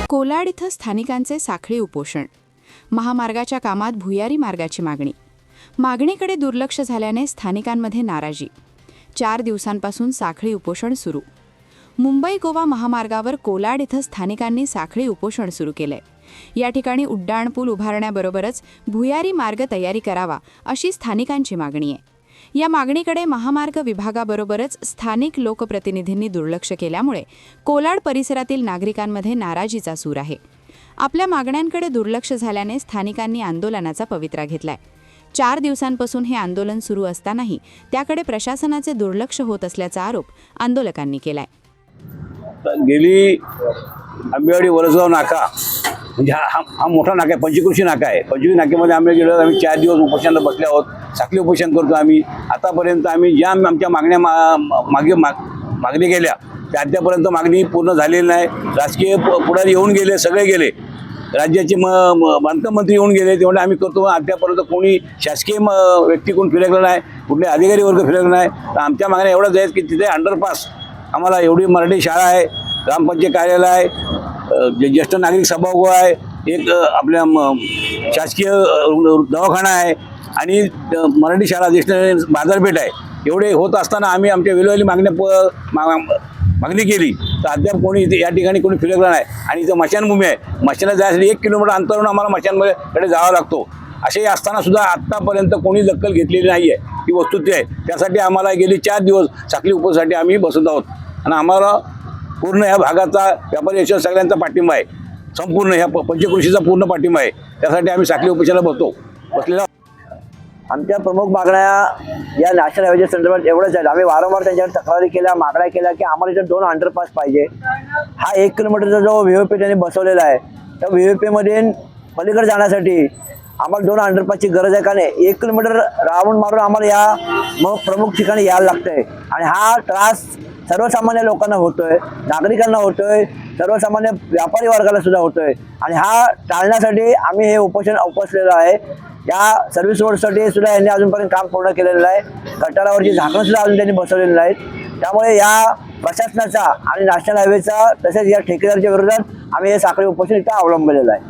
कोलाड इथं स्थानिकांचे साखळी उपोषण. महामार्गाच्या कामात भुयारी मार्गाची मागणी. मागणीकडे दुर्लक्ष झाल्याने स्थानिकांमध्ये नाराजी. 4 दिवसांपासून साखळी उपोषण सुरू. मुंबई गोवा महामार्गावर कोलाड इथं स्थानिकांनी साखळी उपोषण सुरू केलंय. या ठिकाणी उड्डाणपूल उभारण्याबरोबरच भुयारी मार्ग तयारी करावा अशी स्थानिकांची मागणी आहे. या मागणीकडे महामार्ग विभागाबरोबरच स्थानिक लोकप्रतिनिधींनी दुर्लक्ष केल्यामुळे कोलाड परिसरातील नागरिकांमध्ये नाराजीचा सूर आहे. आपल्या मागण्यांकडे दुर्लक्ष झाल्याने स्थानिकांनी आंदोलनाचा पवित्रा घेतलाय. 4 दिवसांपासून हे आंदोलन सुरू असतानाही त्याकडे प्रशासनाचे दुर्लक्ष होत असल्याचा आरोप आंदोलकांनी केलाय. गेली आंबेवाडी वरसगाव नाका म्हणजे हा मोठा नाका आहे, पंचकृषी नाका आहे. पंचकृषी नाक्यामध्ये आम्ही गेलो, आम्ही 4 दिवस उपोषणाला बसले आहोत. साखळी उपोषण करतो आम्ही. आतापर्यंत आम्ही ज्या आमच्या मागण्या मागणी केल्या त्या अद्यापर्यंत मागणी पूर्ण झालेली नाही. राजकीय पुढारी येऊन गेले, सगळे गेले. राज्याचे बांधकाम मंत्री येऊन गेले, तेवढे आम्ही करतो. अद्यापर्यंत कोणी शासकीय व्यक्ती कोण फिरकलं नाही, कुठले अधिकारी वर्ग फिरकलं नाही. तर आमच्या मागण्या एवढ्याच आहेत की तिथे अंडरपास आम्हाला एवढी मराठी शाळा आहे, ग्रामपंचायत कार्यालय आहे, ज्येष्ठ नागरिक सभागृह आहे, एक आपल्या शासकीय दवाखाना आहे आणि मराठी शाळा, ज्येष्ठ बाजारपेठ आहे. एवढे होत असताना आम्ही आमच्या वेळोवेळी मागणी केली तर अद्याप कोणी इथे या ठिकाणी कोणी फिरकलं नाही. आणि इथं मशानभूमी आहे. मशाला जायसाठी 1 किलोमीटर अंतरावरून आम्हाला मशानभूमीकडे जावं लागतो. असे असताना सुद्धा आत्तापर्यंत कोणी दखल घेतलेली नाही आहे. ही वस्तुस्थिती आहे. त्यासाठी आम्हाला गेली 4 दिवस साखळी उपोषणासाठी आम्ही बसत आहोत. आणि आम्हाला पूर्ण ह्या भागाचा व्यापारी यशस्वी सगळ्यांचा पाठिंबा आहे. संपूर्ण ह्या पंचकृषीचा पूर्ण पाठिंबा आहे. त्यासाठी आम्ही साखळी उपोषणाला बसलेला. आमच्या प्रमुख मागण्या या नॅशनल हायवेच्या संदर्भात एवढंच आहे. आम्ही वारंवार त्यांच्यावर तक्रारी केल्या, मागण्या केल्या की आम्हाला इथे 2 अंडरपास पाहिजे. हा 1 किलोमीटरचा जो व्हीओपी त्यांनी बसवलेला आहे त्या व्हीओपीमध्ये पलीकडे जाण्यासाठी आम्हाला 2 अंडरपासची गरज आहे. का नाही 1 किलोमीटर राऊंड मारून आम्हाला या प्रमुख ठिकाणी यायला लागतंय. आणि हा त्रास सर्वसामान्य लोकांना होतोय, नागरिकांना होतोय, सर्वसामान्य व्यापारी वर्गाला सुद्धा होतोय. आणि हा टाळण्यासाठी आम्ही हे उपोषण उपसलेलं आहे. या सर्व्हिस रोडसाठी सुद्धा यांनी अजूनपर्यंत काम पूर्ण केलेलं आहे. गटारावरची झाकणं सुद्धा अजून त्यांनी बसवलेलं आहेत. त्यामुळे या प्रशासनाचा आणि नॅशनल हायवेचा तसेच या ठेकेदारच्या विरोधात आम्ही हे साखळी उपोषण इथं अवलंबलेलं आहे.